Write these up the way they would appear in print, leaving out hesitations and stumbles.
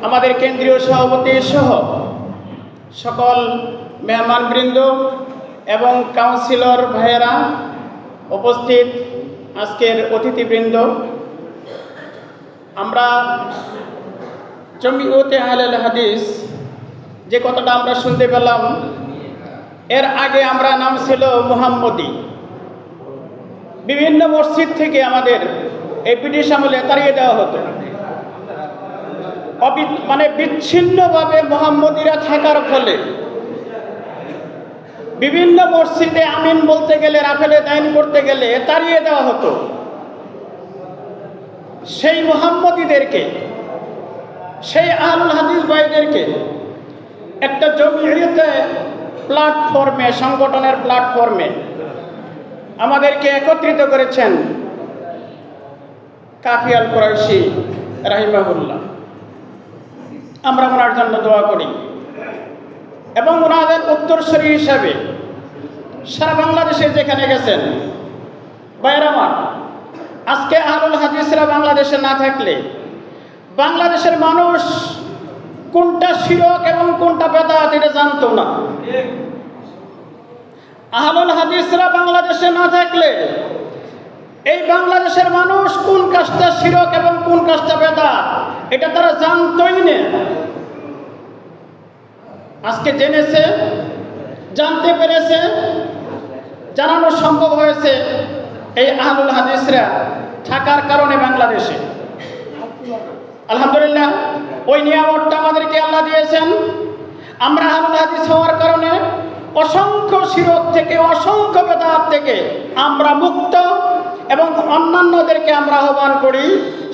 আমাদের কেন্দ্রীয় সভাপতি সহ সকল মেহমানবৃন্দ এবং কাউন্সিলর ভাইয়েরা, উপস্থিত আজকের অতিথিবৃন্দ, আমরা জমিয়তে আহলুল হাদিস যে কথাটা আমরা শুনতে পেলাম, এর আগে আমরা নাম ছিল মুহাম্মদী। বিভিন্ন মসজিদ থেকে আমাদের এই ব্রিটিশ আমলে তাড়িয়ে দেওয়া হতো। বিচ্ছিন্নভাবে মুহাম্মদীরা থাকার ফলে বিভিন্ন মসজিদে আমিন বলতে গেলে, রাফেলে দাইন করতে গেলে তাড়িয়ে দেওয়া হতো। সেই মুহাম্মদীদেরকে, সেই আহলুল হাদিস ভাইদেরকে একটা জমিয়তে প্ল্যাটফর্মে, সংগঠনের প্ল্যাটফর্মে আমাদেরকে একত্রিত করেছেন কাফি আল কুরাইশি রাহিমাহুল্লাহ। আমরা ওনার জন্য দোয়া করি এবং ওনাদের উত্তরসূরি হিসাবে সারা বাংলাদেশে যেখানে গেছেন, ভাইয়েরা আমার, আজকে আহলুল হাদিসরা বাংলাদেশে না থাকলে বাংলাদেশের মানুষ কোনটা শিরক এবং কোনটা বেদাত এটা জানতো না। আহলুল হাদিসরা বাংলাদেশে না থাকলে এই বাংলাদেশের মানুষ কোন কাজটা শিরক এবং কোন কাজটা বেদাত এটা তারা জানতই না। আজকে জেনেছে, জানতে পেরেছে, জানানো সম্ভব হয়েছে এই আহলুল হাদিসরা থাকার কারণে বাংলাদেশে। আলহামদুলিল্লাহ, ওই নিয়ামতটা আমাদেরকে আল্লাহ দিয়েছেন। আমরা আহলুল হাদিস হওয়ার কারণে অসংখ্য শিরক থেকে, অসংখ্য বেদাত থেকে আমরা মুক্ত এবং অন্যান্যদেরকে আমরা আহ্বান করি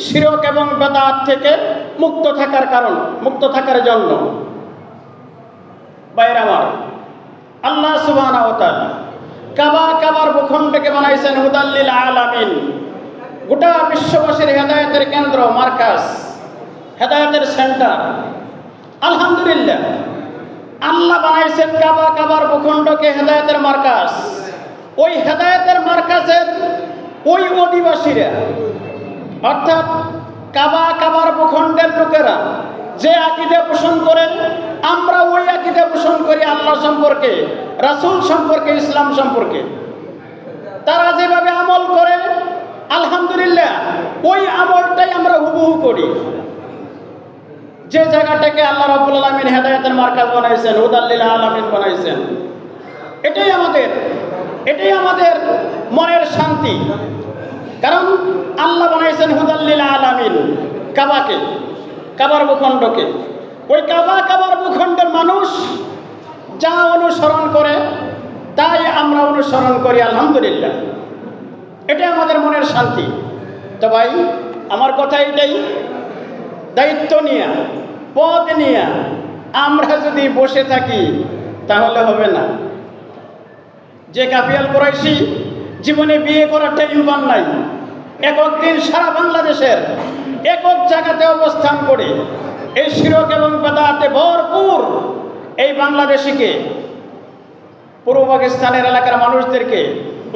শিরক এবং বেদাত থেকে মুক্ত থাকার জন্য। ভাইয়েরা আমার, আল্লাহ সুবহানাহু ওয়া তাআলা কাবার ভূখণ্ডকে বানাইছেন হুদাল্লিল আলামিন, গোটা বিশ্ববাসীর হেদায়েতের কেন্দ্র, মার্কাজ, হেদায়েতের সেন্টার। আলহামদুলিল্লাহ, আল্লাহ বানাইছেন কাবার ভূখণ্ডকে হেদায়েতের মার্কাজ। ওই হেদায়েতের মার্কাজের ওই অধিবাসীরা, অর্থাৎ কাবার ভূখণ্ডের লোকেরা যে আকীদা পোষণ করেন, আমরা ওই আকীদা পোষণ করি আল্লাহ সম্পর্কে, রাসূল সম্পর্কে, ইসলাম সম্পর্কে। তারা যেভাবে আমল করে, আলহামদুলিল্লাহ, ওই আমলটাই আমরা হুবহু করি। যে জায়গাটাকে আল্লাহ রাব্বুল আলামিন হেদায়েতের মার্কাজ বানাইছেন, হুদাল্লিল আলামিন বানাইছেন, এটাই আমাদের মনের শান্তি। কারণ আল্লাহ বানাইছেন হুদাল্লিল আলামিন কাবার ভূখণ্ডকে। ওই কাবার ভূখণ্ডের মানুষ যা অনুসরণ করে তাই আমরা অনুসরণ করি, আলহামদুলিল্লাহ। এটাই আমাদের মনের শান্তি। তো ভাই, আমার কথা এটাই, দায়িত্ব নিয়ে, পদ নিয়ে আমরা যদি বসে থাকি তাহলে হবে না। যে কাফি আল কুরাইশি জীবনে বিয়ে করার টাইম পান নাই, একক দিন সারা বাংলাদেশের একক জায়গাতে অবস্থান করে এই শিরক এবং বেদাতে ভরপুর এই বাংলাদেশিকে, পূর্ব পাকিস্তানের এলাকার মানুষদেরকে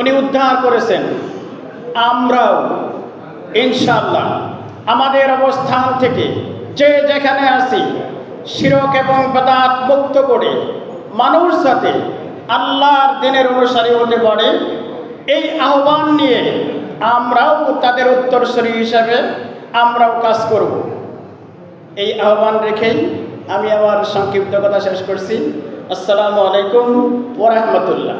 উনি উদ্ধার করেছেন। আমরাও ইনশাআল্লাহ আমাদের অবস্থান থেকে যে যেখানে আছি শিরক এবং বেদাত মুক্ত করে মানুষ যাতে আল্লাহর দ্বীনের অনুসারী হতে পারে, এই আহ্বান নিয়ে আমরাও তাদের উত্তরসূরি হিসাবে আমরাও কাজ করব। এই আহ্বান রেখেই আমি আমার সংক্ষিপ্ত কথা শেষ করছি। আসসালামু আলাইকুম ওয়া রাহমাতুল্লাহ।